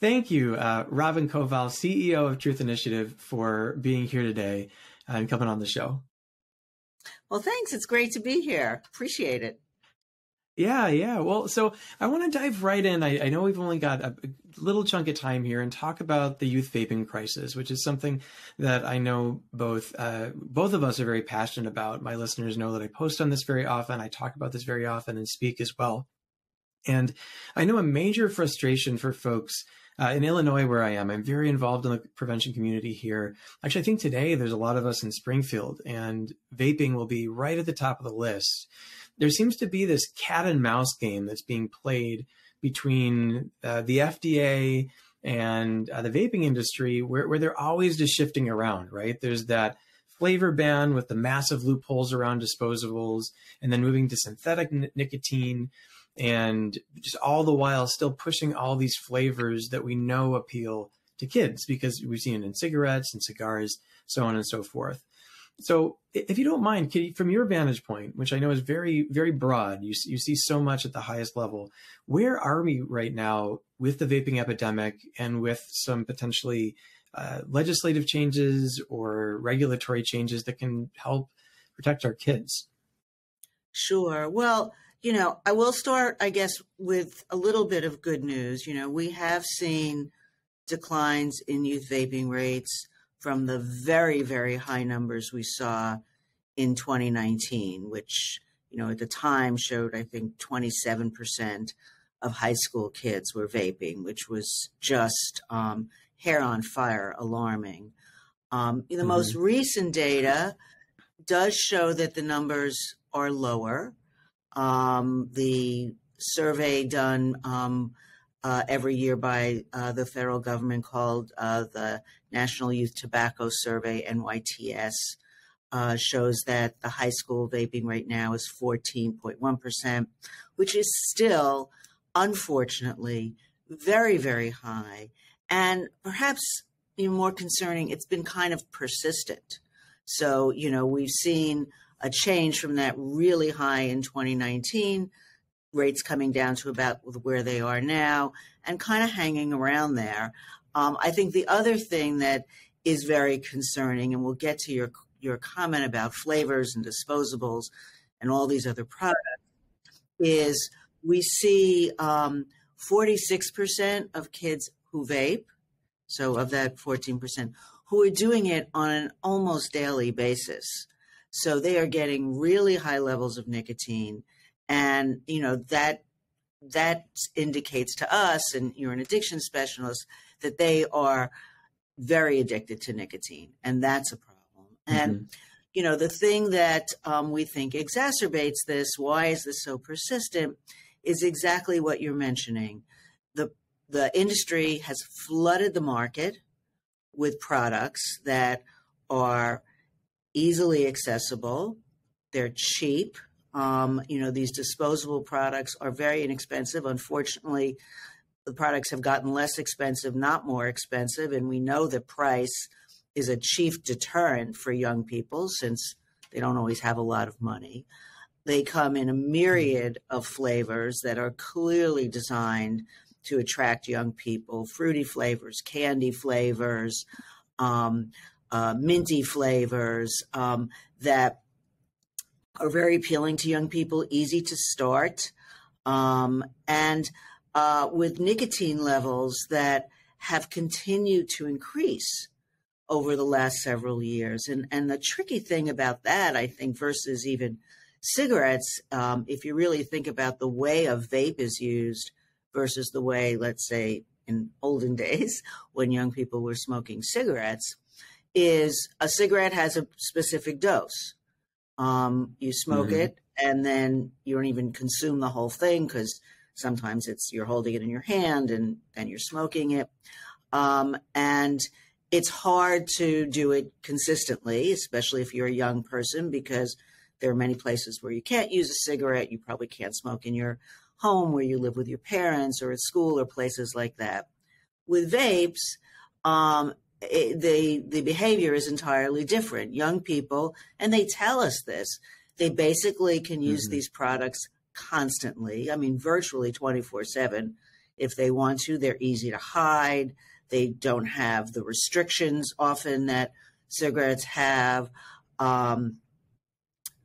Thank you, Robin Koval, CEO of Truth Initiative, for being here today and coming on the show. Well, thanks. It's great to be here. Appreciate it. Yeah. Well, so I want to dive right in. I know we've only got a little chunk of time here and talk about the youth vaping crisis, which is something that I know both of us are very passionate about. My listeners know that I post on this very often. I talk about this very often and speak as well. And I know a major frustration for folks in Illinois, where I am. I'm very involved in the prevention community here. Actually, I think today there's a lot of us in Springfield, and vaping will be right at the top of the list. There seems to be this cat and mouse game that's being played between the FDA and the vaping industry, where they're always just shifting around, right? There's that flavor ban with the massive loopholes around disposables, and then moving to synthetic nicotine, and just all the while still pushing all these flavors that we know appeal to kids because we've seen it in cigarettes and cigars, so on and so forth. So if you don't mind, Kitty, from your vantage point, which I know is very, very broad, you see so much at the highest level, where are we right now with the vaping epidemic and with some potentially legislative changes or regulatory changes that can help protect our kids? Sure. Well, I will start, I guess, with a little bit of good news. We have seen declines in youth vaping rates from the very, very high numbers we saw in 2019, which, at the time showed, I think, 27% of high school kids were vaping, which was just hair on fire, alarming. The most recent data does show that the numbers are lower. The survey done every year by the federal government called the National Youth Tobacco Survey, NYTS, shows that the high school vaping rate now is 14.1%, which is still, unfortunately, very, very high. And perhaps even more concerning, it's been kind of persistent. So, we've seen a change from that really high in 2019, rates coming down to about where they are now and kind of hanging around there. I think the other thing that is very concerning, and we'll get to your comment about flavors and disposables and all these other products, is we see 46% of kids who vape, so of that 14%, who are doing it on an almost daily basis. So they are getting really high levels of nicotine. And, that indicates to us, and you're an addiction specialist, that they are very addicted to nicotine. And that's a problem. And, the thing that we think exacerbates this, why is this so persistent, is exactly what you're mentioning. The industry has flooded the market with products that are easily accessible. They're cheap. These disposable products are very inexpensive. Unfortunately, the products have gotten less expensive, not more expensive. And we know that price is a chief deterrent for young people since they don't always have a lot of money. They come in a myriad of flavors that are clearly designed to attract young people: fruity flavors, candy flavors, minty flavors that are very appealing to young people, easy to start, and with nicotine levels that have continued to increase over the last several years. And the tricky thing about that, I think, versus even cigarettes, if you really think about the way a vape is used versus the way, let's say, in olden days when young people were smoking cigarettes, is a cigarette has a specific dose. You smoke it, and then you don't even consume the whole thing because sometimes you're holding it in your hand and then you're smoking it. And it's hard to do it consistently, especially if you're a young person, because there are many places where you can't use a cigarette. You probably can't smoke in your home where you live with your parents or at school or places like that. With vapes, the behavior is entirely different. Young people, and they tell us this, they basically can use these products constantly. I mean, virtually 24/7. if they want to. They're easy to hide. They don't have the restrictions often that cigarettes have. And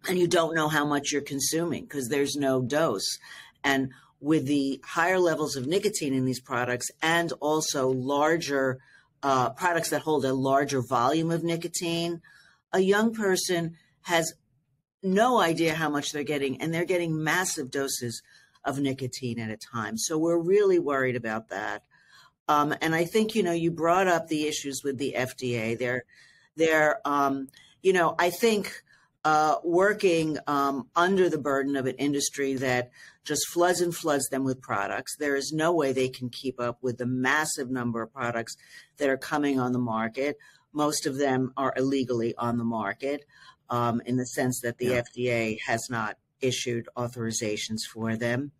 you don't know how much you're consuming because there's no dose. And with the higher levels of nicotine in these products, and also larger products that hold a larger volume of nicotine, a young person has no idea how much they're getting, and they're getting massive doses of nicotine at a time. So we're really worried about that. And I think, you brought up the issues with the FDA. They're I think working under the burden of an industry that just floods and floods them with products. There is no way they can keep up with the massive number of products that are coming on the market. Most of them are illegally on the market, in the sense that the FDA has not issued authorizations for them.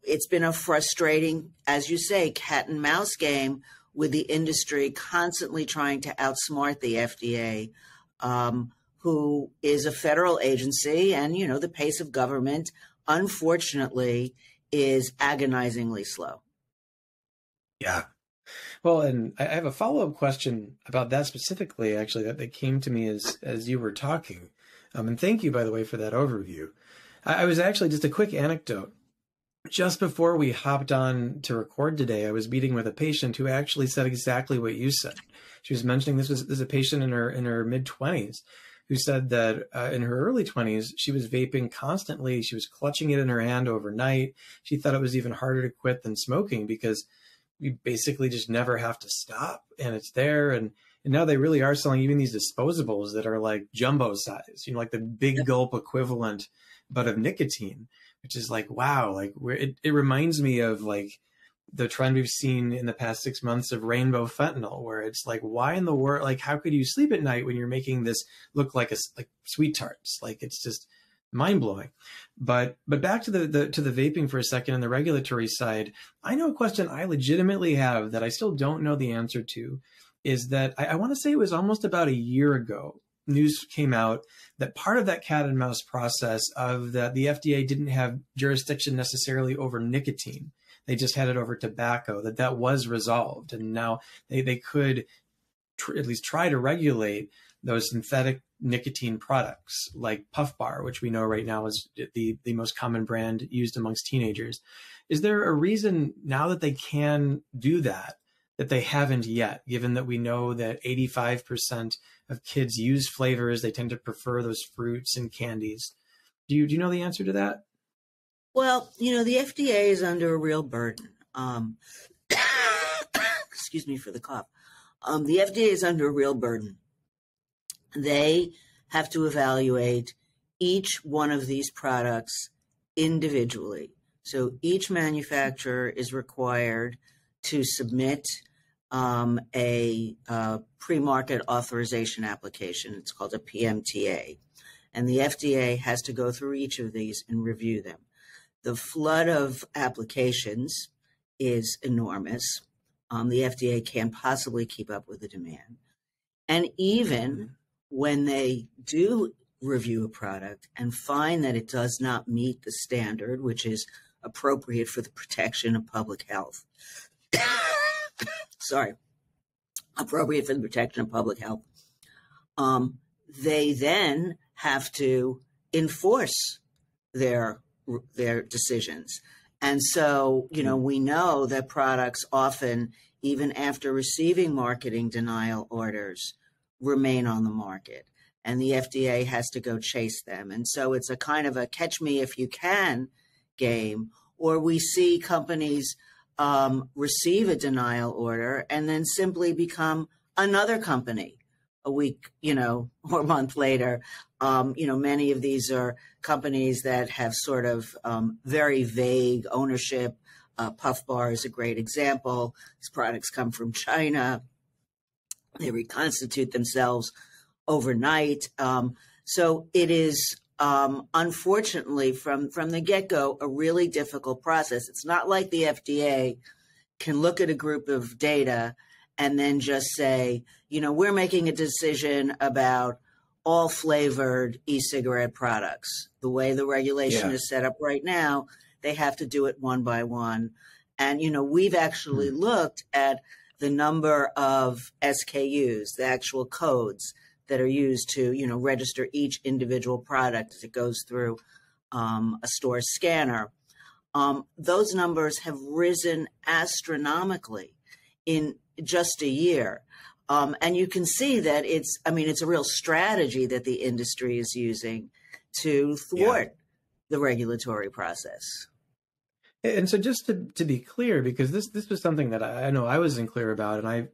It's been a frustrating, as you say, cat and mouse game with the industry constantly trying to outsmart the FDA, who is a federal agency, and, the pace of government, unfortunately, is agonizingly slow. Yeah. Well, and I have a follow-up question about that specifically, actually, that came to me as you were talking. And thank you, by the way, for that overview. I was actually, just a quick anecdote. Just before we hopped on to record today, I was meeting with a patient who actually said exactly what you said. She was mentioning this is a patient in her mid-20s who said that in her early 20s, she was vaping constantly. She was clutching it in her hand overnight. She thought it was even harder to quit than smoking because you basically just never have to stop, and it's there. And now they really are selling even these disposables that are like jumbo size, like the big gulp equivalent, but of nicotine, which is like, wow, like it reminds me of like the trend we've seen in the past 6 months of rainbow fentanyl, where it's like, why in the world, like, how could you sleep at night when you're making this look like like sweet tarts? Like, it's just mind blowing. But back to the vaping for a second and the regulatory side, I know a question I legitimately have that I still don't know the answer to is that I want to say it was almost about a year ago, news came out that part of that cat and mouse process of that the FDA didn't have jurisdiction necessarily over nicotine. They just had it over tobacco, that was resolved. And now they could at least try to regulate those synthetic nicotine products like Puff Bar, which we know right now is the most common brand used amongst teenagers. Is there a reason now that they can do that they haven't yet, given that we know that 85% of kids use flavors, they tend to prefer those fruits and candies? Do you know the answer to that? Well, the FDA is under a real burden. Excuse me for the cough. The FDA is under a real burden. They have to evaluate each one of these products individually. So each manufacturer is required to submit a pre-market authorization application. It's called a PMTA. And the FDA has to go through each of these and review them. The flood of applications is enormous. The FDA can't possibly keep up with the demand. And even when they do review a product and find that it does not meet the standard, which is appropriate for the protection of public health, appropriate for the protection of public health, they then have to enforce their decisions. And so, we know that products often, even after receiving marketing denial orders, remain on the market. And the FDA has to go chase them. And so it's a kind of a catch me if you can game, or we see companies receive a denial order and then simply become another company a week, or a month later. Many of these are companies that have sort of very vague ownership. Puff Bar is a great example. These products come from China. They reconstitute themselves overnight. So it is, unfortunately, from the get-go, a really difficult process. It's not like the FDA can look at a group of data and then just say, we're making a decision about all flavored e-cigarette products. The way the regulation Yeah. is set up right now, they have to do it one by one. And, we've actually looked at the number of SKUs, the actual codes that are used to, register each individual product as it goes through a store scanner. Those numbers have risen astronomically in just a year. And you can see that it's a real strategy that the industry is using to thwart the regulatory process. And so just to be clear, because this was something that I know I wasn't clear about, and I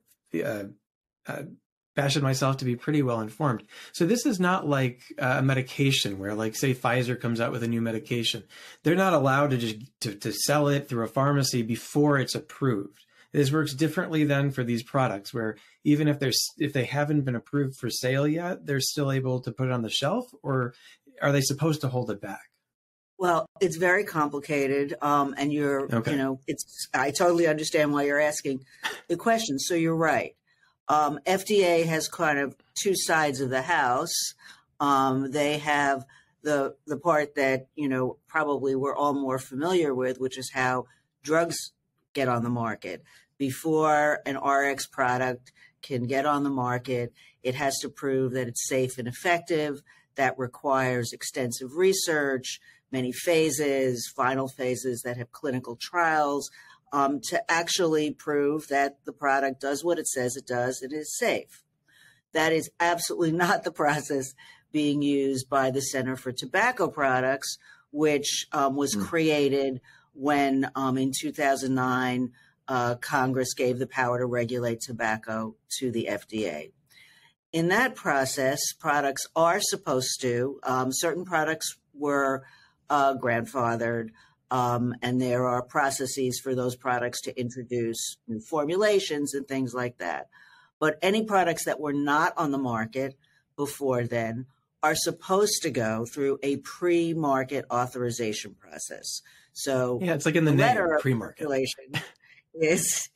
fashioned myself to be pretty well informed. So this is not like a medication where, like, say Pfizer comes out with a new medication. They're not allowed to just to sell it through a pharmacy before it's approved. This works differently than for these products, where even if they haven't been approved for sale yet, they're still able to put it on the shelf, or are they supposed to hold it back? Well, it's very complicated, and Okay. I totally understand why you're asking the question. So you're right. FDA has kind of two sides of the house. They have the part that, probably we're all more familiar with, which is how drugs get on the market. Before an RX product can get on the market, it has to prove that it's safe and effective. That requires extensive research, many phases, final phases that have clinical trials, to actually prove that the product does what it says it does, it is safe. That is absolutely not the process being used by the Center for Tobacco Products, which was created when in 2009, Congress gave the power to regulate tobacco to the FDA. In that process, products are supposed to, certain products were grandfathered, and there are processes for those products to introduce new formulations and things like that. But any products that were not on the market before then are supposed to go through a pre-market authorization process. So Yeah, it's like in the name, pre-market. Is,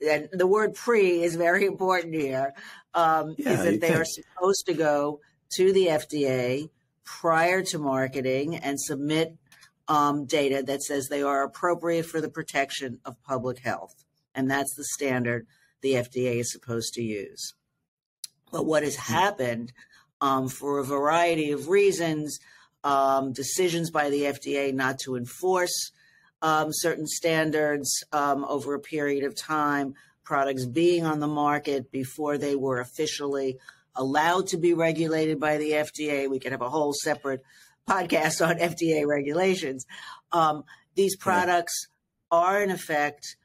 and the word pre is very important here, is that they are supposed to go to the FDA prior to marketing and submit data that says they are appropriate for the protection of public health. And that's the standard the FDA is supposed to use. But what has happened for a variety of reasons, decisions by the FDA not to enforce certain standards over a period of time, products being on the market before they were officially allowed to be regulated by the FDA. We could have a whole separate podcast on FDA regulations. These products are, in effect,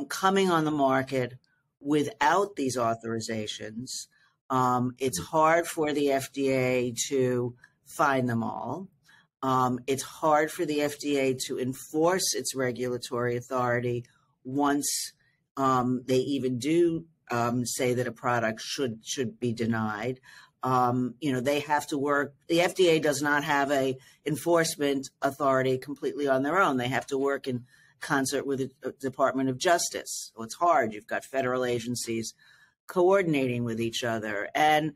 coming on the market without these authorizations. It's hard for the FDA to find them all. It's hard for the FDA to enforce its regulatory authority once they even do say that a product should be denied. They have to work. The FDA does not have a enforcement authority completely on their own. They have to work in concert with the Department of Justice. So it's hard. You've got federal agencies coordinating with each other. And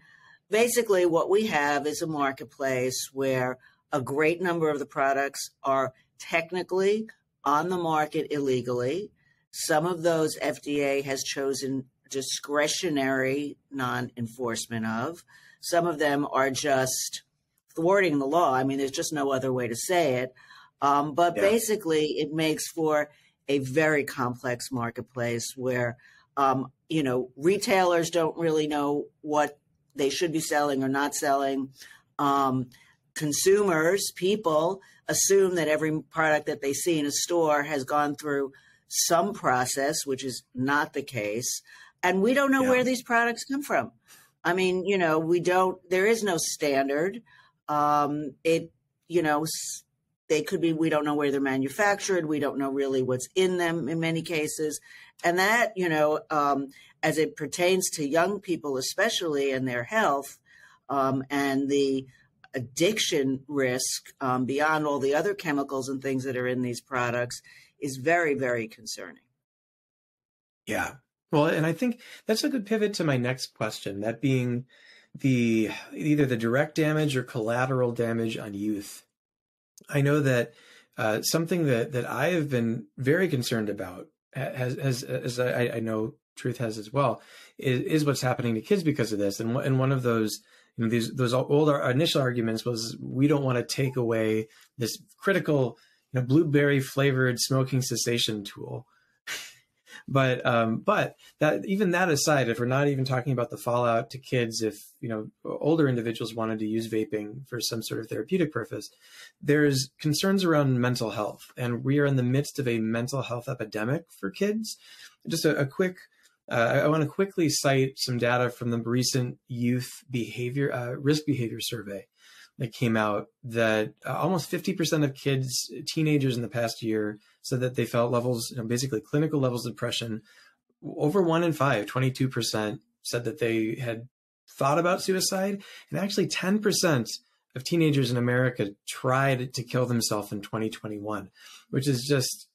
basically what we have is a marketplace where a great number of the products are technically on the market illegally. Some of those FDA has chosen discretionary non-enforcement of. Some of them are just thwarting the law. I mean, there's just no other way to say it. But basically, it makes for a very complex marketplace where, retailers don't really know what they should be selling or not selling. Consumers, people, assume that every product that they see in a store has gone through some process, which is not the case. And we don't know where these products come from. I mean, there is no standard. They could be, we don't know where they're manufactured. We don't know really what's in them in many cases. And that, as it pertains to young people, especially in their health, and the addiction risk beyond all the other chemicals and things that are in these products is very, very concerning. Yeah. Well, and I think that's a good pivot to my next question, that being, either the direct damage or collateral damage on youth. I know that something that I have been very concerned about, as I know Truth has as well, is what's happening to kids because of this. And one of those, those old initial arguments was, we don't want to take away this critical, blueberry flavored smoking cessation tool. But that, even that aside, if we're not even talking about the fallout to kids, if older individuals wanted to use vaping for some sort of therapeutic purpose, there's concerns around mental health, and we are in the midst of a mental health epidemic for kids. Just a quick, I want to quickly cite some data from the recent youth behavior risk behavior survey that came out, that almost 50% of kids, teenagers in the past year, said that they felt levels, basically clinical levels of depression. Over 1 in 5, 22%, said that they had thought about suicide. And actually 10% of teenagers in America tried to kill themselves in 2021, which is just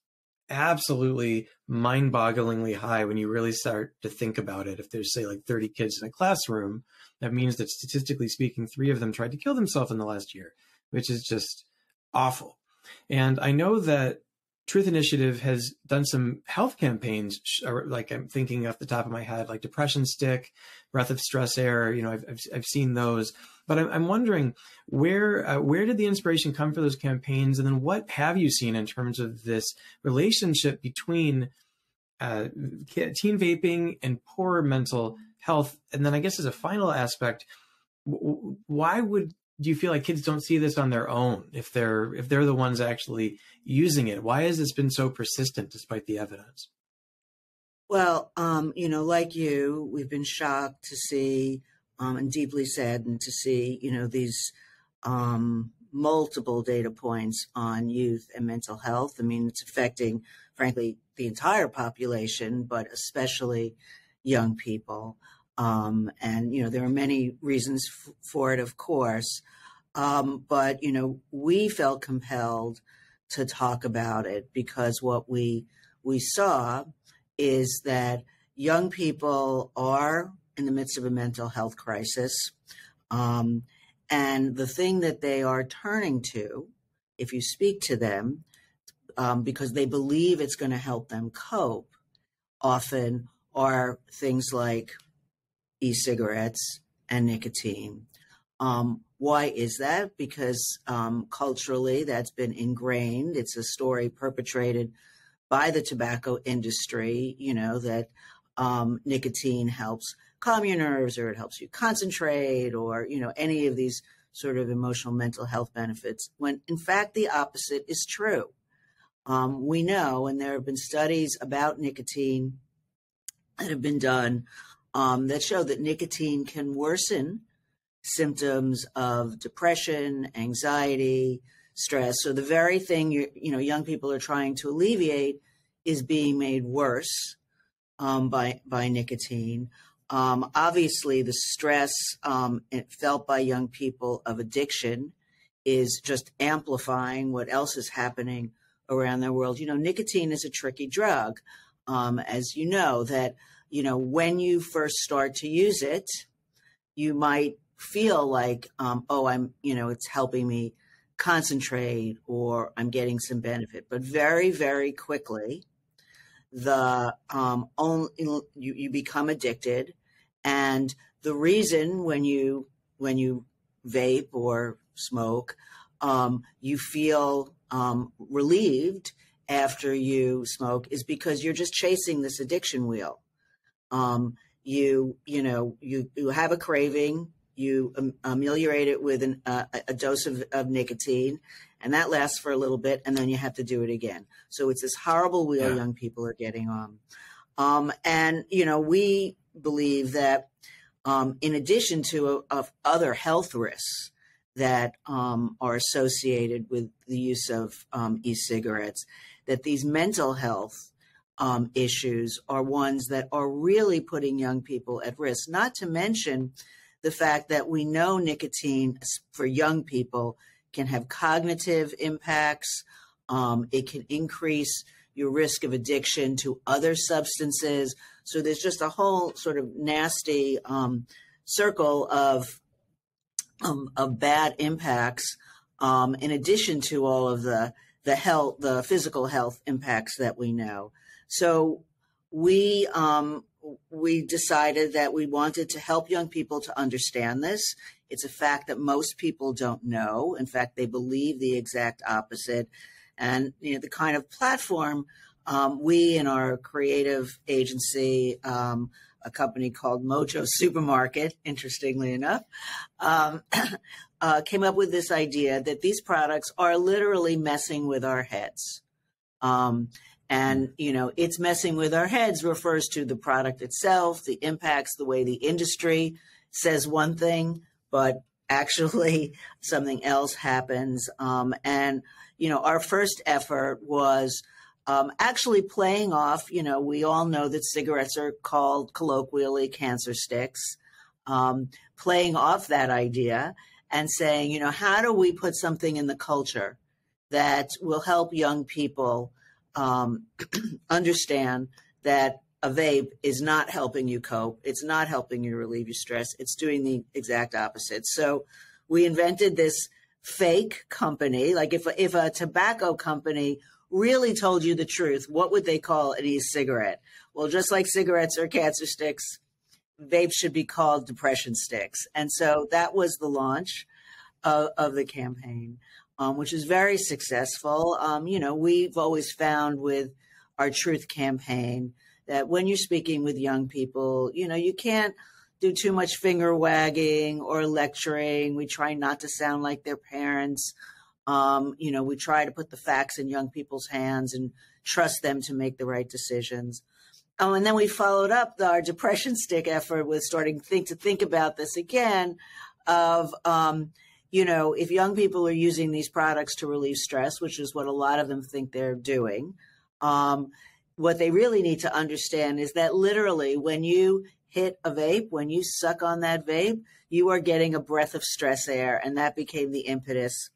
absolutely mind-bogglingly high when you really start to think about it. If there's, say, like 30 kids in a classroom, that means that statistically speaking, 3 of them tried to kill themselves in the last year, which is just awful. And I know that Truth Initiative has done some health campaigns, like I'm thinking off the top of my head, like Depression Stick, Breath of Stress Air. I've seen those, but I'm wondering where did the inspiration come for those campaigns, and then what have you seen in terms of this relationship between teen vaping and poor mental health? And then I guess as a final aspect, why do you feel like kids don't see this on their own if they're the ones actually using it? Why has this been so persistent despite the evidence? Well, like you, we've been shocked to see and deeply saddened to see, these multiple data points on youth and mental health. I mean, it's affecting, frankly, the entire population, but especially young people. And, there are many reasons for it, of course. But, we felt compelled to talk about it because what we saw is that young people are in the midst of a mental health crisis. And the thing that they are turning to, if you speak to them, because they believe it's going to help them cope, often are things like e-cigarettes and nicotine. Why is that? Because culturally that's been ingrained. It's a story perpetrated by the tobacco industry, that nicotine helps calm your nerves, or it helps you concentrate, or, any of these sort of emotional mental health benefits, when in fact the opposite is true. We know, and there have been studies about nicotine that have been done that show that nicotine can worsen symptoms of depression, anxiety, stress. So the very thing young people are trying to alleviate is being made worse by nicotine. Obviously, the stress felt by young people of addiction is just amplifying what else is happening around their world. Nicotine is a tricky drug, as you know, that when you first start to use it, you might feel like, it's helping me concentrate, or I'm getting some benefit. But very, very quickly, you become addicted. And the reason when you vape or smoke, you feel relieved after you smoke is because you're just chasing this addiction wheel. You have a craving, you ameliorate it with a dose of nicotine, and that lasts for a little bit, and then you have to do it again. So it's this horrible wheel young people are getting on. And, we believe that in addition to other health risks that are associated with the use of e-cigarettes, that these mental health issues are ones that are really putting young people at risk, not to mention the fact that we know nicotine for young people can have cognitive impacts. It can increase your risk of addiction to other substances. So there's just a whole sort of nasty circle of bad impacts, in addition to all of the physical health impacts that we know. So we decided that we wanted to help young people to understand this. It's a fact that most people don't know. In fact, they believe the exact opposite. And the kind of platform we in our creative agency, a company called Mojo Supermarket, interestingly enough, came up with this idea that these products are literally messing with our heads. And, it's messing with our heads refers to the product itself, the impacts, the way the industry says one thing, but actually something else happens. And our first effort was actually playing off, we all know that cigarettes are called colloquially cancer sticks, playing off that idea and saying, how do we put something in the culture that will help young people understand that a vape is not helping you cope. It's not helping you relieve your stress. It's doing the exact opposite. So we invented this fake company. Like if a tobacco company really told you the truth, what would they call an e-cigarette? Well, just like cigarettes are cancer sticks, vapes should be called depression sticks. And so that was the launch of the campaign, which is very successful. We've always found with our Truth campaign that when you're speaking with young people, you can't do too much finger wagging or lecturing. We try not to sound like their parents. We try to put the facts in young people's hands and trust them to make the right decisions. And then we followed up our depression stick effort with starting to think about this again of, if young people are using these products to relieve stress, which is what a lot of them think they're doing, what they really need to understand is that literally when you hit a vape, when you suck on that vape, you are getting a breath of stress air. And that became the impetus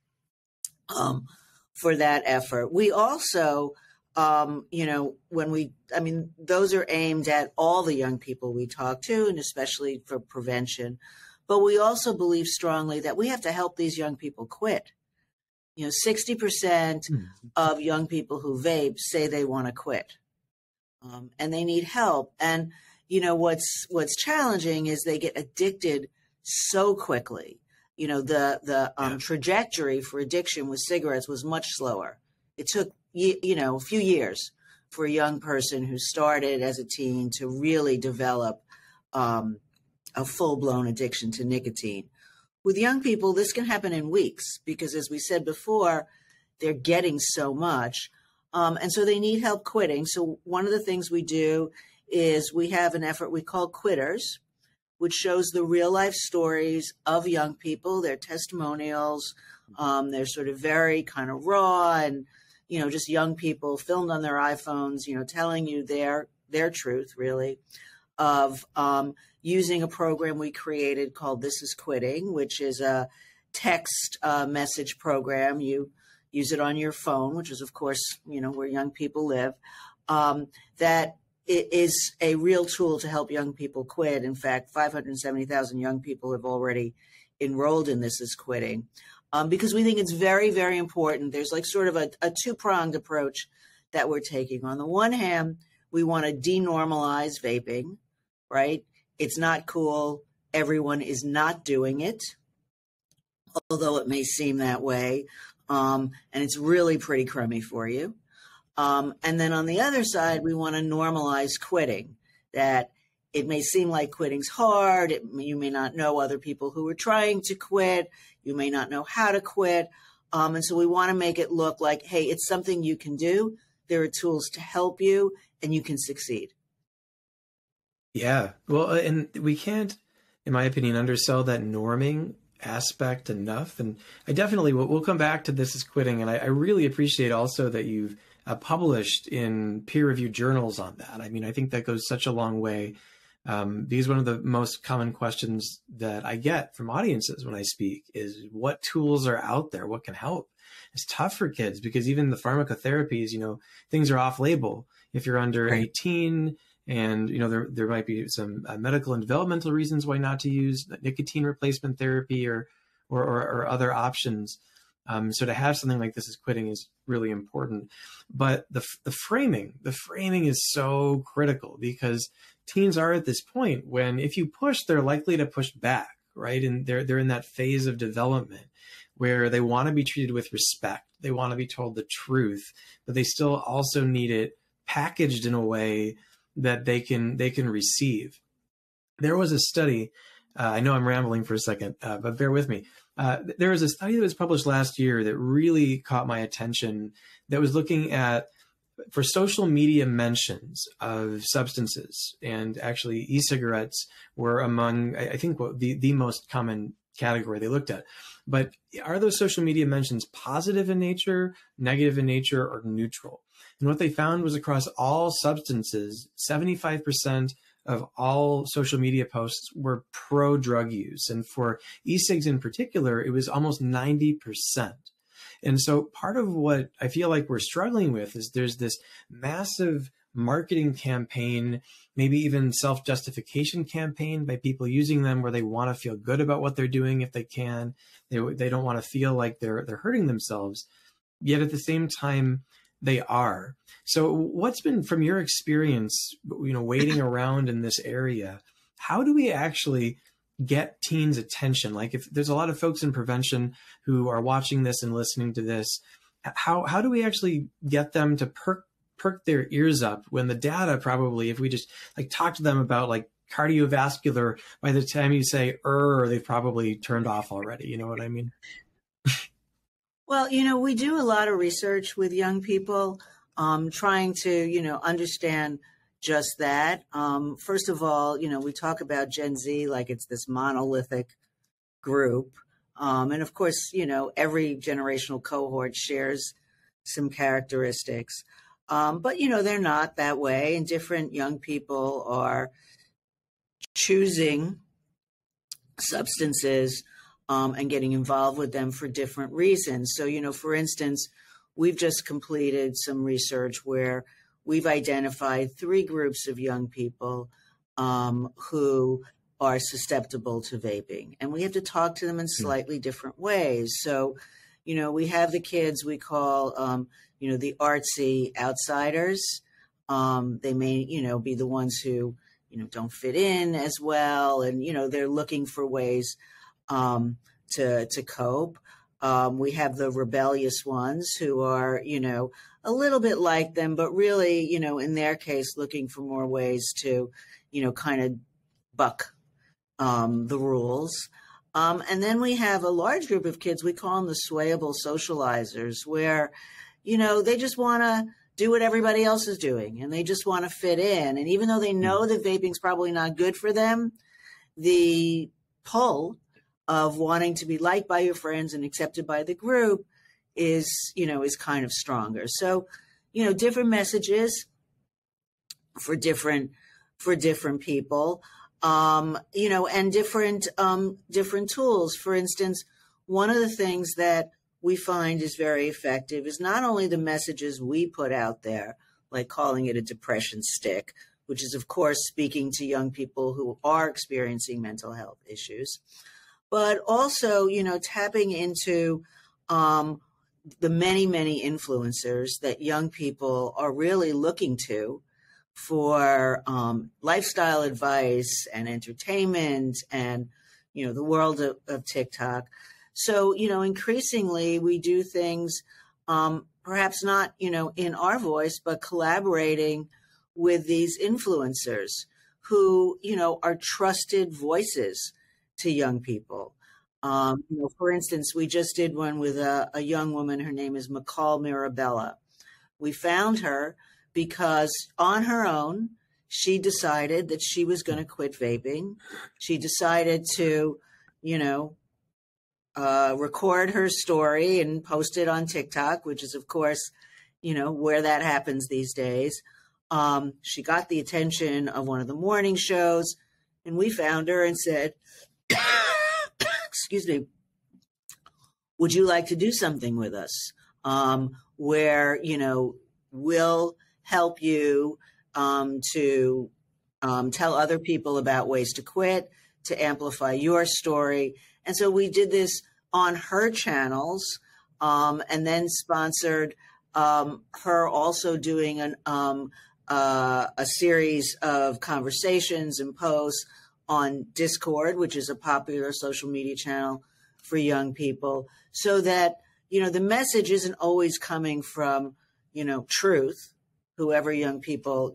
for that effort. We also, those are aimed at all the young people we talk to, and especially for prevention. But we also believe strongly that we have to help these young people quit. 60% of young people who vape say they want to quit, and they need help. And what's challenging is they get addicted so quickly. The trajectory for addiction with cigarettes was much slower. It took a few years for a young person who started as a teen to really develop a full-blown addiction to nicotine. With young people, this can happen in weeks because, as we said before, they're getting so much. And so they need help quitting. So one of the things we do is we have an effort we call Quitters, which shows the real-life stories of young people, their testimonials. They're sort of very kind of raw and, just young people filmed on their iPhones, telling you their truth, really, of using a program we created called This Is Quitting, which is a text message program. You use it on your phone, which is, of course, where young people live, that it is a real tool to help young people quit. In fact, 570,000 young people have already enrolled in This Is Quitting, because we think it's very, very important. There's like sort of a two-pronged approach that we're taking. On the one hand, we want to denormalize vaping, right? It's not cool. Everyone is not doing it, although it may seem that way. And it's really pretty crummy for you. And then on the other side, we want to normalize quitting, that it may seem like quitting's hard. You may not know other people who are trying to quit. You may not know how to quit. And so we want to make it look like, hey, it's something you can do. There are tools to help you and you can succeed. Yeah. Well, and we can't, in my opinion, undersell that norming aspect enough. And I definitely we'll come back to This Is Quitting. And I really appreciate also that you've published in peer-reviewed journals on that. I mean, I think that goes such a long way, because one of the most common questions that I get from audiences when I speak is what tools are out there? What can help? It's tough for kids because even the pharmacotherapies, things are off label. If you're under 18 And, there might be some medical and developmental reasons why not to use nicotine replacement therapy or other options. So to have something like this as quitting is really important. But the framing is so critical, because teens are at this point when if you push, they're likely to push back, right? And they're in that phase of development where they want to be treated with respect. They want to be told the truth, but they still also need it packaged in a way that they can receive. There was a study, I know I'm rambling for a second, but bear with me. There was a study that was published last year that really caught my attention, that was looking at, for social media mentions of substances, and actually e-cigarettes were among, I think, the most common category they looked at. But are those social media mentions positive in nature, negative in nature, or neutral? And what they found was across all substances, 75% of all social media posts were pro-drug use. And for e-cigs in particular, it was almost 90%. And so part of what I feel like we're struggling with is there's this massive marketing campaign, maybe even self-justification campaign by people using them where they want to feel good about what they're doing if they can. They don't want to feel like they're hurting themselves. Yet at the same time, they are. So what's been, from your experience, waiting around in this area, how do we actually get teens' attention? Like, if there's a lot of folks in prevention who are watching this and listening to this, how do we actually get them to perk their ears up when the data probably, if we just talk to them about cardiovascular, by the time you say they've probably turned off already. You know what I mean? Well, we do a lot of research with young people, trying to, understand just that. First of all, we talk about Gen Z like it's this monolithic group. And of course, every generational cohort shares some characteristics. But, they're not that way. And different young people are choosing substances and getting involved with them for different reasons. So, for instance, we've just completed some research where we've identified 3 groups of young people who are susceptible to vaping. And we have to talk to them in slightly different ways. So, we have the kids we call, the artsy outsiders. They may, be the ones who, don't fit in as well. And, they're looking for ways to cope. We have the rebellious ones who are, a little bit like them, but really, in their case, looking for more ways to, kind of buck the rules. And then we have a large group of kids, we call them the swayable socializers, where, they just want to do what everybody else is doing and they just want to fit in. And even though they know that vaping's probably not good for them, the pull of wanting to be liked by your friends and accepted by the group is kind of stronger. So, different messages for different people, and different tools. For instance, one of the things that we find is very effective is not only the messages we put out there, like calling it a depression stick, which is, of course, speaking to young people who are experiencing mental health issues, but also, tapping into the many, many influencers that young people are really looking to for lifestyle advice and entertainment and, the world of TikTok. So, increasingly we do things, perhaps not, in our voice, but collaborating with these influencers who, are trusted voices to young people. For instance, we just did one with a young woman. Her name is McCall Mirabella. We found her because on her own, she decided that she was going to quit vaping. She decided to, record her story and post it on TikTok, which is, of course, where that happens these days. She got the attention of one of the morning shows, and we found her and said, excuse me, would you like to do something with us where, we'll help you to tell other people about ways to quit, to amplify your story. And so we did this on her channels, and then sponsored her also doing a series of conversations and posts on Discord, which is a popular social media channel for young people, so that, the message isn't always coming from, truth, whoever young people,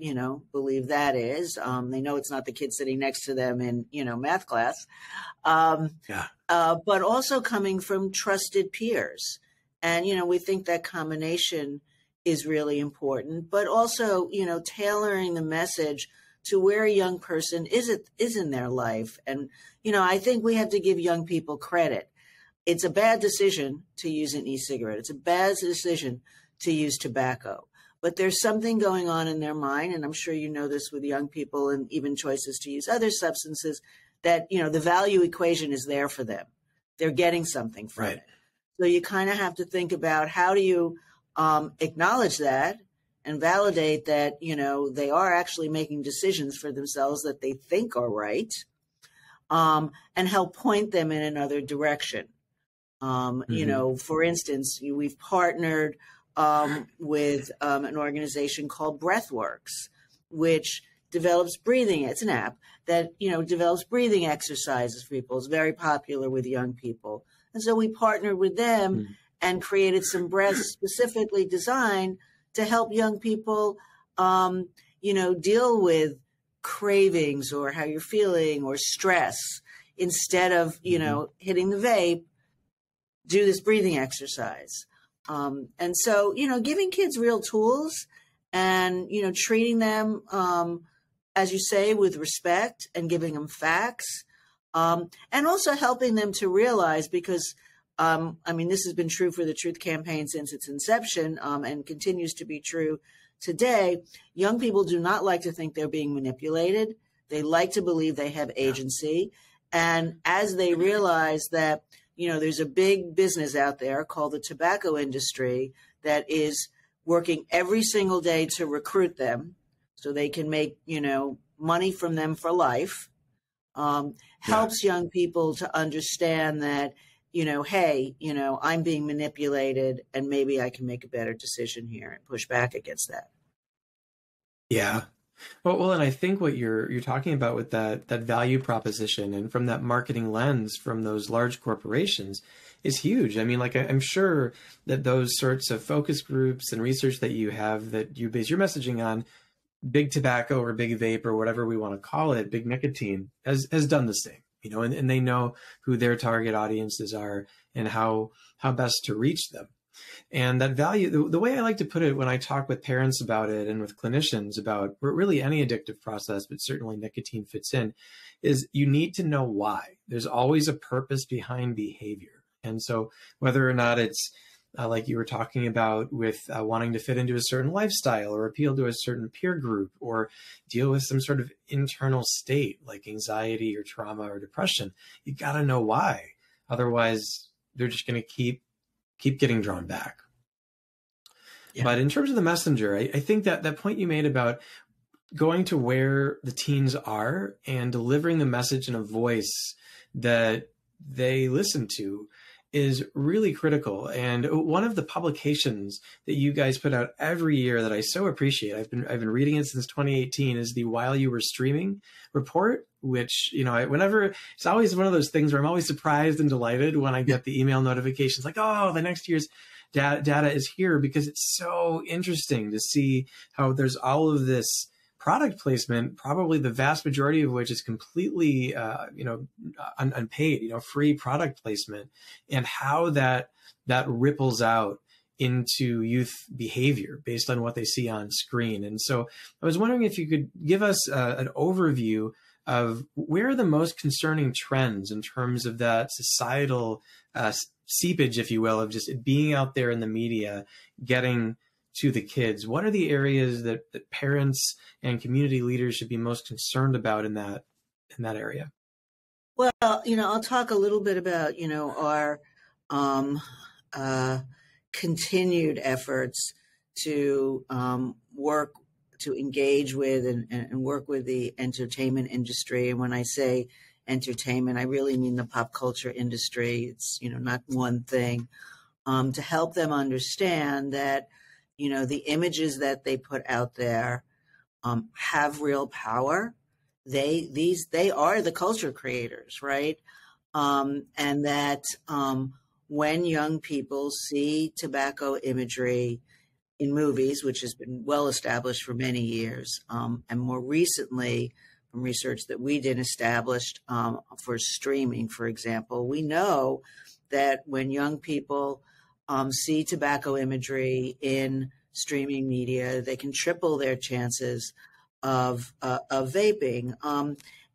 believe that is. They know it's not the kid sitting next to them in, math class, but also coming from trusted peers. And, we think that combination is really important, but also, tailoring the message to where a young person is in their life. And, I think we have to give young people credit. It's a bad decision to use an e-cigarette. It's a bad decision to use tobacco. But there's something going on in their mind, and I'm sure you know this with young people and even choices to use other substances, that, the value equation is there for them. They're getting something from it. So you kind of have to think about, how do you acknowledge that and validate that, they are actually making decisions for themselves that they think are right, and help point them in another direction. For instance, we've partnered with an organization called Breathworks, which develops breathing. It's an app that, develops breathing exercises for people. It's very popular with young people. And so we partnered with them and created some breaths specifically designed to help young people, deal with cravings or how you're feeling or stress. Instead of, hitting the vape, do this breathing exercise. And so, giving kids real tools and, treating them, as you say, with respect and giving them facts, and also helping them to realize, because, this has been true for the Truth Campaign since its inception, and continues to be true today. Young people do not like to think they're being manipulated. They like to believe they have agency. And as they realize that, there's a big business out there called the tobacco industry that is working every single day to recruit them so they can make, money from them for life, helps young people to understand that, hey, I'm being manipulated and maybe I can make a better decision here and push back against that. Yeah. Well, and I think what you're talking about with that value proposition and from that marketing lens from those large corporations is huge. I'm sure that those sorts of focus groups and research that you have that you base your messaging on, big tobacco or big vape or whatever we want to call it, big nicotine, has done the same, and they know who their target audiences are and how best to reach them. And that value, the way I like to put it when I talk with parents about it and with clinicians about really any addictive process, but certainly nicotine fits in, is you need to know why. There's always a purpose behind behavior. And so whether or not it's like you were talking about with wanting to fit into a certain lifestyle or appeal to a certain peer group or deal with some sort of internal state like anxiety or trauma or depression, you got to know why. Otherwise, they're just going to keep getting drawn back. Yeah. But in terms of the messenger, I think that point you made about going to where the teens are and delivering the message in a voice that they listen to is really critical. And one of the publications that you guys put out every year that I so appreciate, I've been reading it since 2018, is the While You Were Streaming report, which, whenever, it's always one of those things where I'm always surprised and delighted when I get the email notifications like, oh, the next year's data is here, because it's so interesting to see how there's all of this product placement, probably the vast majority of which is completely, unpaid, free product placement, and how that ripples out into youth behavior based on what they see on screen. And so I was wondering if you could give us an overview of where are the most concerning trends in terms of that societal seepage, if you will, of just being out there in the media, getting to the kids. What are the areas that parents and community leaders should be most concerned about in that area? Well, I'll talk a little bit about, our continued efforts to work to engage with and work with the entertainment industry. And when I say entertainment, I really mean the pop culture industry. It's, not one thing, to help them understand that, the images that they put out there have real power. They are the culture creators, right? And that when young people see tobacco imagery in movies, which has been well established for many years, and more recently, from research that we did established for streaming, for example, we know that when young people see tobacco imagery in streaming media, they can triple their chances of vaping.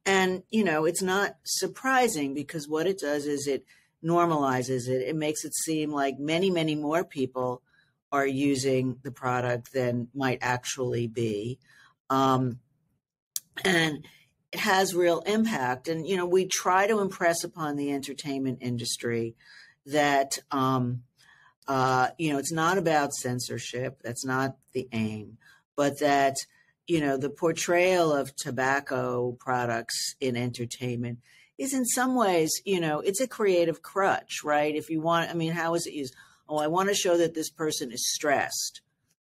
And, it's not surprising, because what it does is it normalizes it. It makes it seem like many, many more people are using the product than might actually be. And it has real impact. And, we try to impress upon the entertainment industry that, it's not about censorship. That's not the aim, but that, the portrayal of tobacco products in entertainment is in some ways, it's a creative crutch, right? If you want, how is it used? Oh, I want to show that this person is stressed,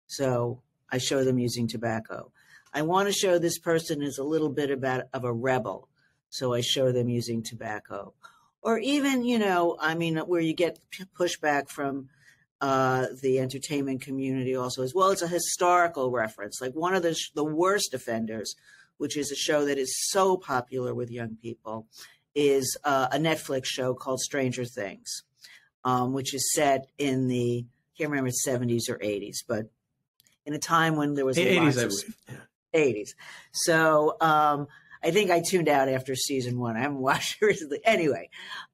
so I show them using tobacco. I want to show this person is a little bit of a rebel, so I show them using tobacco. Or even, where you get pushback from the entertainment community also as well. It's a historical reference. Like one of the worst offenders, which is a show that is so popular with young people, is a Netflix show called Stranger Things, which is set in I can't remember, 70s or 80s, but in a time when there was 80s, I believe. Yeah. 80s. So I think I tuned out after season 1. I haven't watched it recently. Anyway,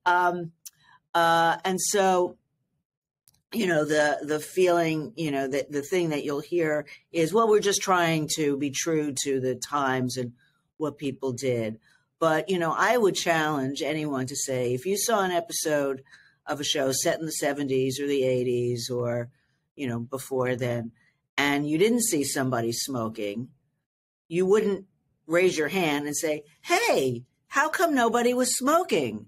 and so, the feeling, that the thing that you'll hear is, well, we're just trying to be true to the times and what people did. But, I would challenge anyone to say, if you saw an episode of a show set in the 70s or the 80s or, before then, and you didn't see somebody smoking, you wouldn't raise your hand and say, hey, how come nobody was smoking?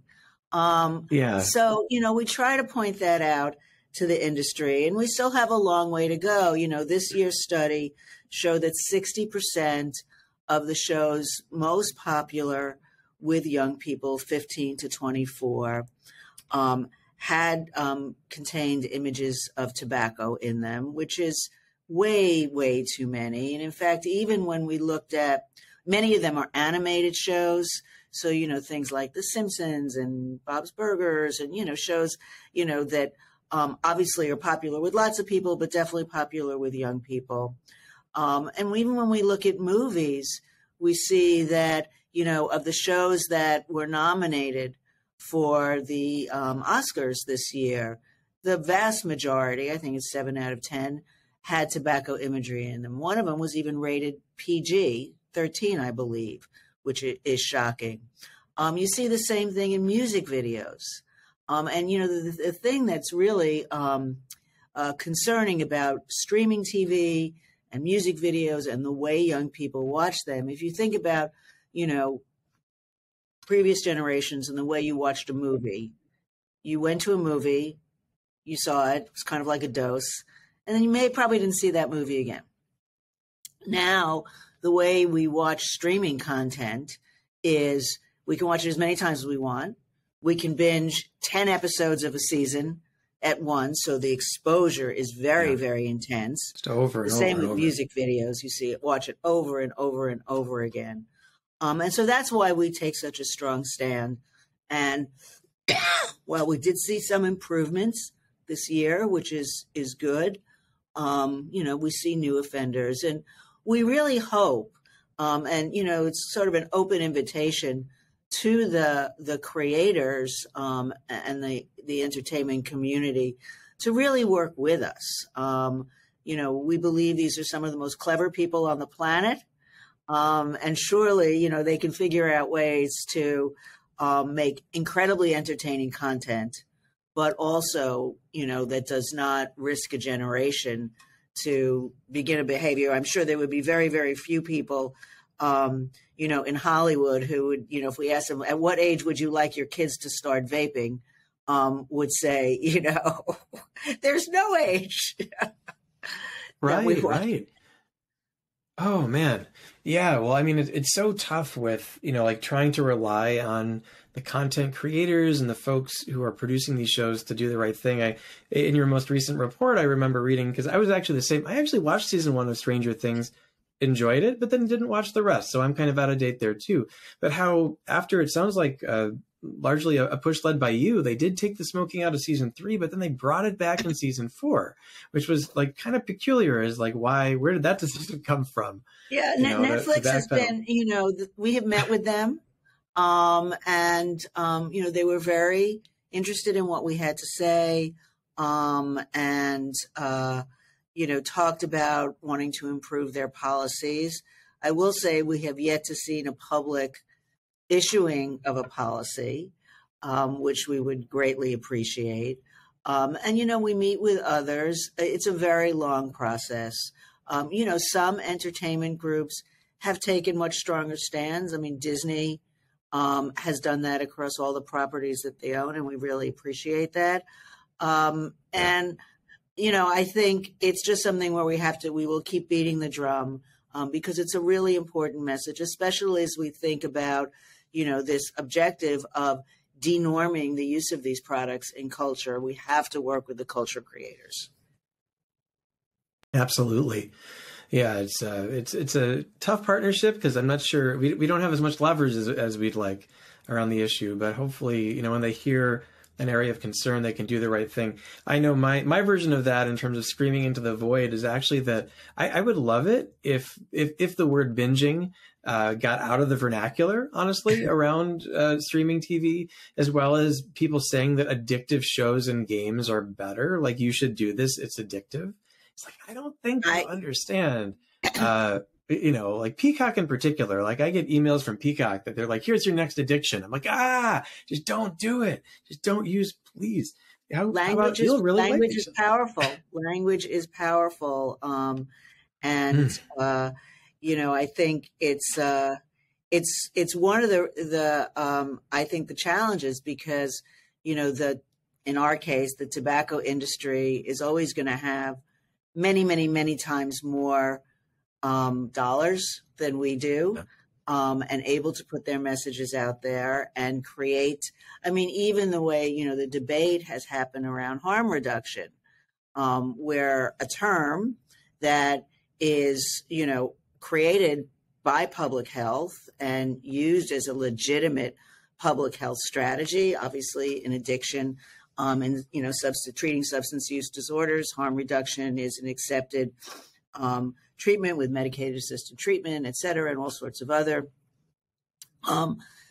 Yeah. So, we try to point that out to the industry, and we still have a long way to go. This year's study showed that 60% of the shows most popular with young people, 15 to 24, had contained images of tobacco in them, which is way, way too many. And in fact, even when we looked at, many of them are animated shows. So, things like The Simpsons and Bob's Burgers and, shows, that obviously are popular with lots of people, but definitely popular with young people. And even when we look at movies, we see that, of the shows that were nominated for the Oscars this year, the vast majority, I think it's 7 out of 10, had tobacco imagery in them. One of them was even rated PG-13, I believe, which is shocking. You see the same thing in music videos. And, the thing that's really concerning about streaming TV and music videos and the way young people watch them, if you think about, previous generations and the way you watched a movie, you went to a movie, you saw it, it was kind of like a dose, and then you probably didn't see that movie again. Now, the way we watch streaming content is we can watch it as many times as we want. We can binge 10 episodes of a season at once, so the exposure is very, very intense. Just over and over. The same with music videos. You see it, watch it over and over and over again. And so that's why we take such a strong stand. And while we did see some improvements this year, which is good, we see new offenders. And we really hope, and, it's sort of an open invitation to the creators and the entertainment community to really work with us. We believe these are some of the most clever people on the planet. And surely, they can figure out ways to make incredibly entertaining content, but also, that does not risk a generation to begin a behavior. I'm sure there would be very, very few people, in Hollywood who would, if we asked them, at what age would you like your kids to start vaping, would say, there's no age. Right. Oh man. Yeah. Well, I mean, it's so tough with, like trying to rely on the content creators and the folks who are producing these shows to do the right thing. In your most recent report, I remember reading, because I was actually the same. I actually watched season 1 of Stranger Things, enjoyed it, but then didn't watch the rest. So I'm kind of out of date there too. But how after, it sounds like largely a push led by you, they did take the smoking out of season 3, but then they brought it back in season 4, which was like kind of peculiar. Is like, where did that decision come from? Yeah, Netflix has been, we have met with them, and they were very interested in what we had to say, and talked about wanting to improve their policies. I will say we have yet to see a public issuing of a policy, which we would greatly appreciate. And we meet with others. It's a very long process. Some entertainment groups have taken much stronger stands. I mean, Disney has done that across all the properties that they own, and we really appreciate that. And I think it's just something where we will keep beating the drum, because it's a really important message, especially as we think about, this objective of denorming the use of these products in culture. We have to work with the culture creators. Absolutely. Yeah, it's a tough partnership, because I'm not sure we don't have as much leverage as we'd like around the issue, but hopefully, when they hear an area of concern, they can do the right thing. I know my version of that in terms of screaming into the void is actually that I would love it if the word binging got out of the vernacular, honestly, around streaming TV, as well as people saying that addictive shows and games are better. Like, you should do this, it's addictive. It's like, I don't think you understand. Like Peacock in particular, like I get emails from Peacock that they're like, here's your next addiction. I'm like, just don't do it. Just don't use, please. Language is powerful. Language is powerful. I think it's one of the I think the challenges, because, in our case, the tobacco industry is always going to have many, many, many times more dollars than we do, and able to put their messages out there and create. I mean, even the way, the debate has happened around harm reduction, where a term that is, created by public health and used as a legitimate public health strategy, obviously in addiction, and, treating substance use disorders, harm reduction is an accepted treatment with medicated assisted treatment, et cetera, and all sorts of other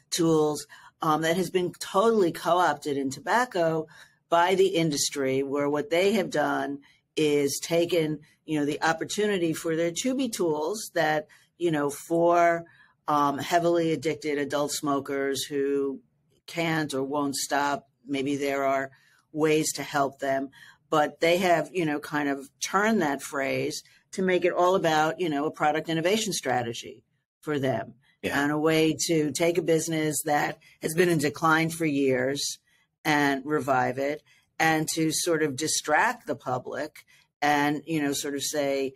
tools, that has been totally co-opted in tobacco by the industry, where what they have done is taken, the opportunity for there to be tools that, for heavily addicted adult smokers who can't or won't stop. Maybe there are ways to help them, but they have, kind of turned that phrase to make it all about, a product innovation strategy for them, and a way to take a business that has been in decline for years and revive it, and to sort of distract the public and, sort of say,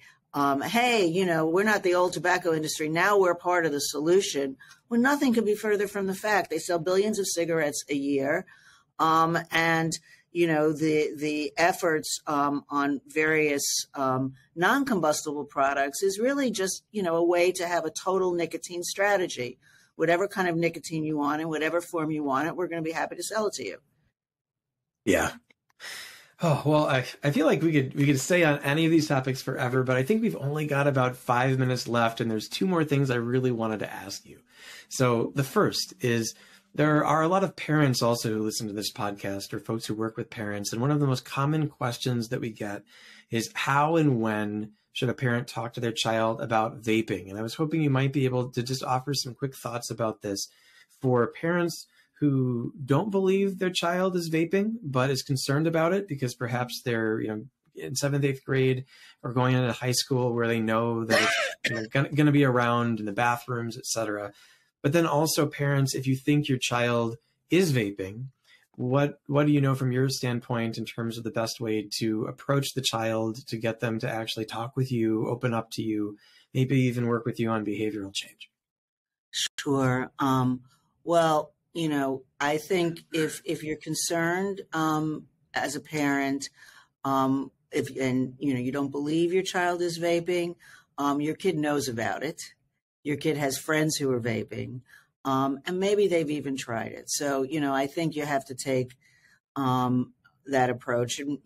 hey, we're not the old tobacco industry. Now we're part of the solution. Well, nothing could be further from the fact. They sell billions of cigarettes a year. And, the efforts on various non-combustible products is really just, a way to have a total nicotine strategy. Whatever kind of nicotine you want, in whatever form you want it, we're going to be happy to sell it to you. Yeah. Oh, well, I feel like we could stay on any of these topics forever, but I think we've only got about 5 minutes left, and there's 2 more things I really wanted to ask you. So the first is, there are a lot of parents also who listen to this podcast, or folks who work with parents, and one of the most common questions that we get is, how and when should a parent talk to their child about vaping? And I was hoping you might be able to just offer some quick thoughts about this for parents who don't believe their child is vaping, but is concerned about it because perhaps they're, in 7th, 8th grade or going into high school where they know that it's going to be around in the bathrooms, etc. But then also parents, if you think your child is vaping, what do you know from your standpoint in terms of the best way to approach the child to get them to actually talk with you, open up to you, maybe even work with you on behavioral change? Sure. Well, I think if you're concerned as a parent, you don't believe your child is vaping, your kid knows about it. Your kid has friends who are vaping, and maybe they've even tried it. So, I think you have to take that approach, and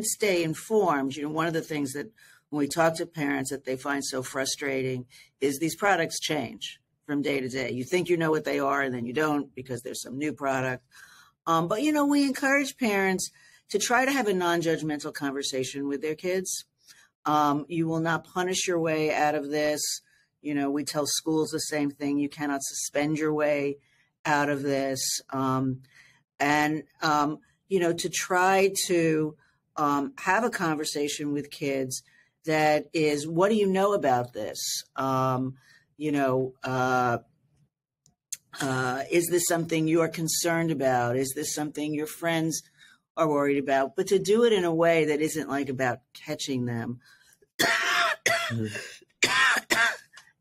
stay informed. One of the things that when we talk to parents that they find so frustrating is these products change from day to day. You think you know what they are, and then you don't because there's some new product. But, we encourage parents to try to have a non-judgmental conversation with their kids. You will not punish your way out of this. We tell schools the same thing. You cannot suspend your way out of this. To try to have a conversation with kids that is, what do you know about this? Is this something you are concerned about? Is this something your friends are worried about? But to do it in a way that isn't like about catching them.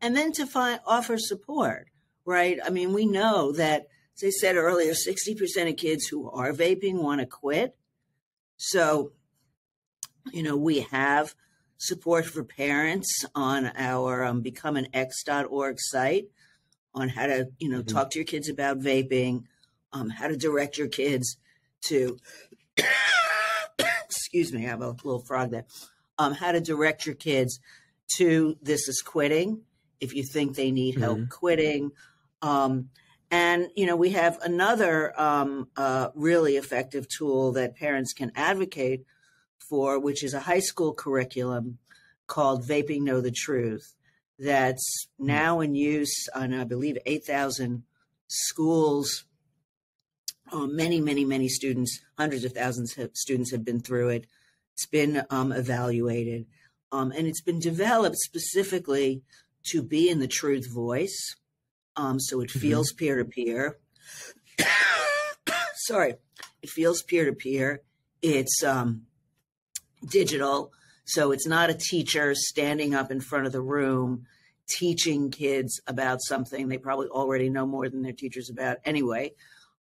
And then to offer support, right? I mean, we know that, as I said earlier, 60% of kids who are vaping want to quit. So, we have support for parents on our becomeanx.org site on how to, talk to your kids about vaping, how to direct your kids to, excuse me, I have a little frog there, how to direct your kids to this is quitting if you think they need help quitting. And, we have another really effective tool that parents can advocate for, which is a high school curriculum called Vaping Know the Truth, that's now in use on, I believe, 8,000 schools. Many, many, many students, hundreds of thousands of students have been through it. It's been evaluated, and it's been developed specifically to be in the truth voice. So it feels peer-to-peer. Sorry, it feels peer-to-peer. It's digital, so it's not a teacher standing up in front of the room teaching kids about something they probably already know more than their teachers about anyway,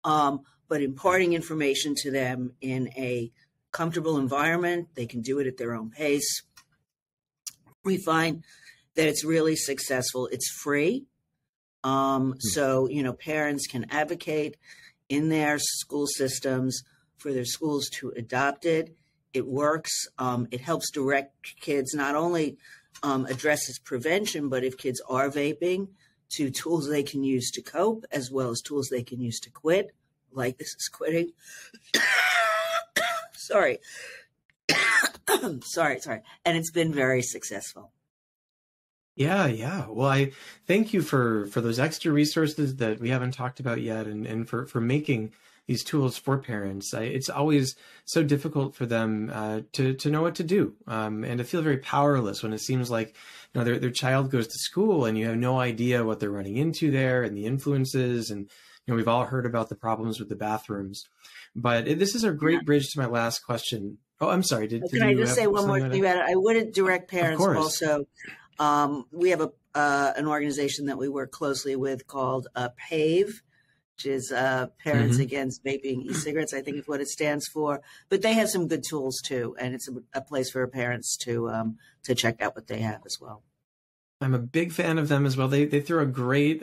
but imparting information to them in a comfortable environment. They can do it at their own pace. We find that it's really successful. It's free. So, parents can advocate in their school systems for their schools to adopt it. It works. It helps direct kids, not only addresses prevention, but if kids are vaping, to tools they can use to cope, as well as tools they can use to quit, like this is quitting. Sorry. sorry. And it's been very successful. Yeah. Well, I thank you for those extra resources that we haven't talked about yet, and for making these tools for parents. It's always so difficult for them to know what to do, and to feel very powerless when it seems like their child goes to school and you have no idea what they're running into there and the influences. And we've all heard about the problems with the bathrooms. But this is a great bridge to my last question. Oh, I'm sorry. Can I just say one more thing about it? I would direct parents also. We have an organization that we work closely with called PAVE, which is Parents Against Vaping E-Cigarettes, I think is what it stands for. But they have some good tools too, and it's a place for parents to check out what they have as well. I'm a big fan of them as well. They throw a great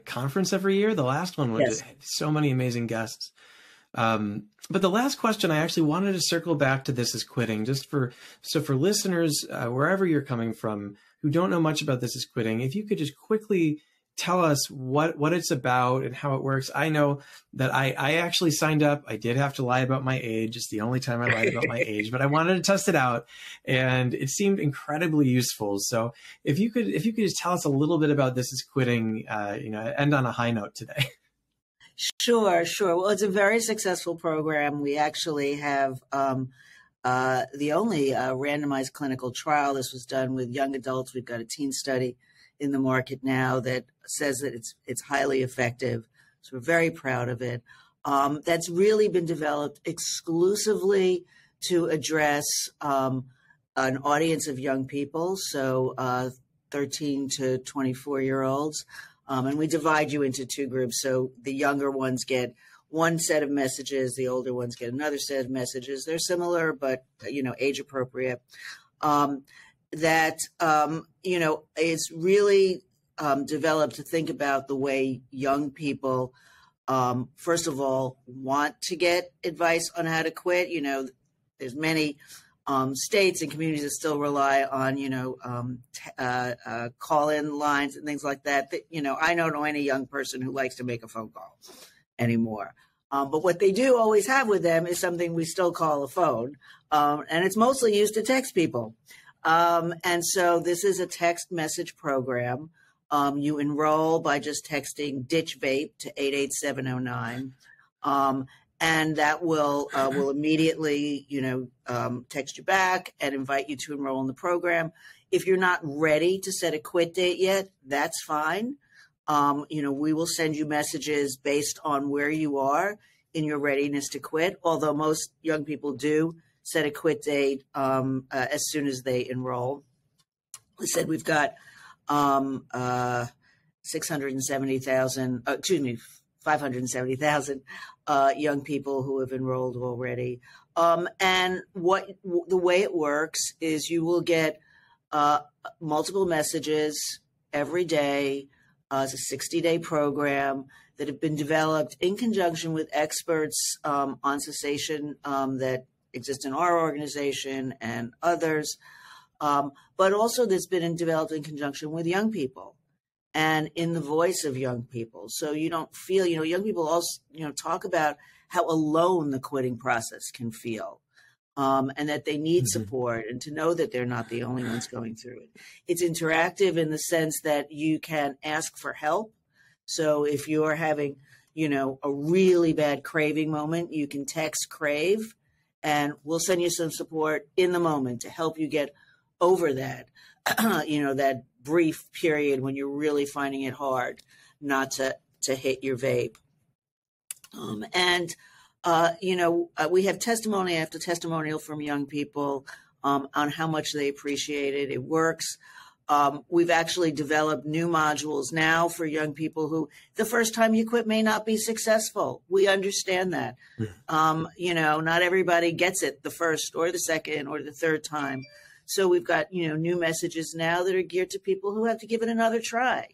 conference every year. The last one was so many amazing guests. But the last question, I actually wanted to circle back to This Is Quitting, just for listeners, wherever you're coming from, who don't know much about This Is Quitting, if you could just quickly tell us what it's about and how it works. I know that I actually signed up. I did have to lie about my age. It's the only time I lied about my age, but I wanted to test it out, and it seemed incredibly useful. So if you could just tell us a little bit about This Is Quitting, end on a high note today. Sure. Well, it's a very successful program. We actually have the only randomized clinical trial. This was done with young adults. We've got a teen study in the market now that says that it's highly effective. So we're very proud of it. That's really been developed exclusively to address an audience of young people, so 13 to 24-year-olds. And we divide you into two groups. So the younger ones get one set of messages, the older ones get another set of messages. They're similar, but, age appropriate. That is really developed to think about the way young people, first of all, want to get advice on how to quit. There's many states and communities that still rely on, call-in lines and things like that. I don't know any young person who likes to make a phone call anymore. But what they do always have with them is something we still call a phone, and it's mostly used to text people. And so this is a text message program. You enroll by just texting Ditch Vape to 88709. And that will immediately, text you back and invite you to enroll in the program. If you're not ready to set a quit date yet, that's fine. We will send you messages based on where you are in your readiness to quit, although most young people do set a quit date as soon as they enroll. We said we've got 570,000 young people who have enrolled already. And the way it works is you will get multiple messages every day. It's a 60-day program that have been developed in conjunction with experts on cessation that exist in our organization and others, but also that's been developed in conjunction with young people and in the voice of young people. So you don't feel, young people also, talk about how alone the quitting process can feel. And that they need support, and to know that they're not the only ones going through it. It's interactive in the sense that you can ask for help. So if you're having, a really bad craving moment, you can text crave and we'll send you some support in the moment to help you get over that, that brief period when you're really finding it hard not to hit your vape. We have testimony after testimonial from young people on how much they appreciate it. It works. We've actually developed new modules now for young people who the first time you quit may not be successful. We understand that. Not everybody gets it the first or the second or the third time. So we've got, new messages now that are geared to people who have to give it another try.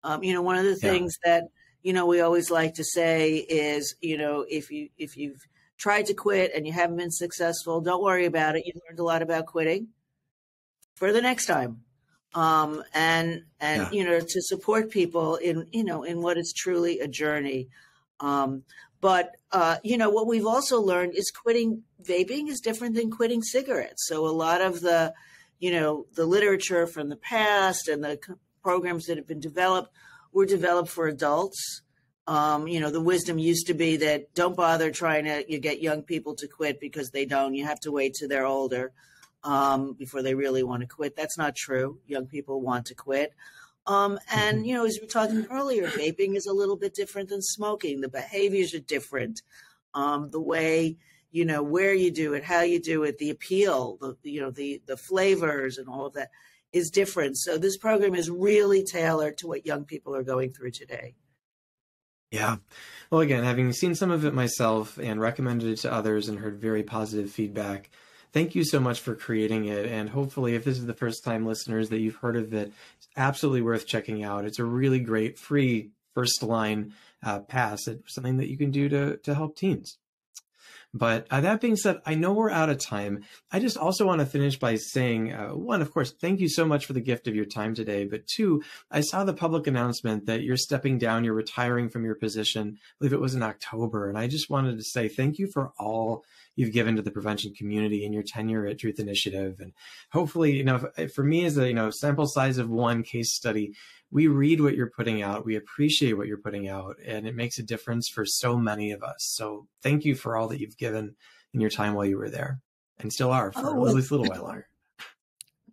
One of the things that we always like to say is, if you've tried to quit and you haven't been successful, don't worry about it. You learned a lot about quitting for the next time. To support people in what is truly a journey. What we've also learned is quitting vaping is different than quitting cigarettes. So a lot of the literature from the past and the programs that have been developed were developed for adults. The wisdom used to be that don't bother trying to get young people to quit because they don't. You have to wait till they're older before they really want to quit. That's not true. Young people want to quit. As we were talking earlier, vaping is a little bit different than smoking. The behaviors are different. The way, where you do it, how you do it, the appeal, the flavors and all of that is different. So this program is really tailored to what young people are going through today. Yeah. Well, again, having seen some of it myself and recommended it to others and heard very positive feedback, thank you so much for creating it. And hopefully, if this is the first time listeners that you've heard of it, it's absolutely worth checking out. It's a really great free first line pass. It's something that you can do to help teens. But that being said, I know we're out of time. I just also want to finish by saying, one, of course, thank you so much for the gift of your time today. But two, I saw the public announcement that you're stepping down, you're retiring from your position. I believe it was in October. And I just wanted to say thank you for all you've given to the prevention community in your tenure at Truth Initiative. And hopefully, for me as a, sample size of one case study, we read what you're putting out, we appreciate what you're putting out, and it makes a difference for so many of us. So thank you for all that you've given in your time while you were there. and still are for Oh, well, at least a little while longer.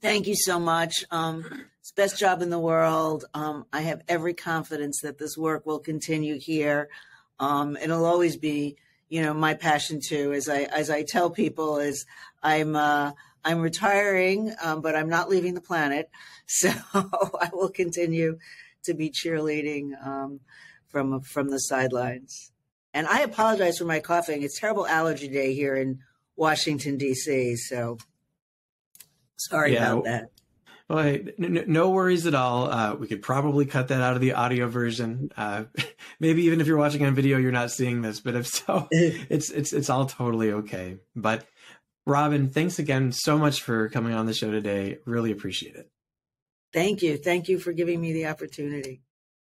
thank you so much. It's the best job in the world. I have every confidence that this work will continue here. It'll always be, my passion too. As I tell people, is I'm retiring, but I'm not leaving the planet. So I will continue to be cheerleading from the sidelines. And I apologize for my coughing. It's terrible allergy day here in Washington, D.C. So sorry about that. Well, hey, no worries at all. We could probably cut that out of the audio version. Maybe even if you're watching on video, you're not seeing this. But if so, it's all totally okay. But Robin, thanks again so much for coming on the show today. Really appreciate it. Thank you. Thank you for giving me the opportunity.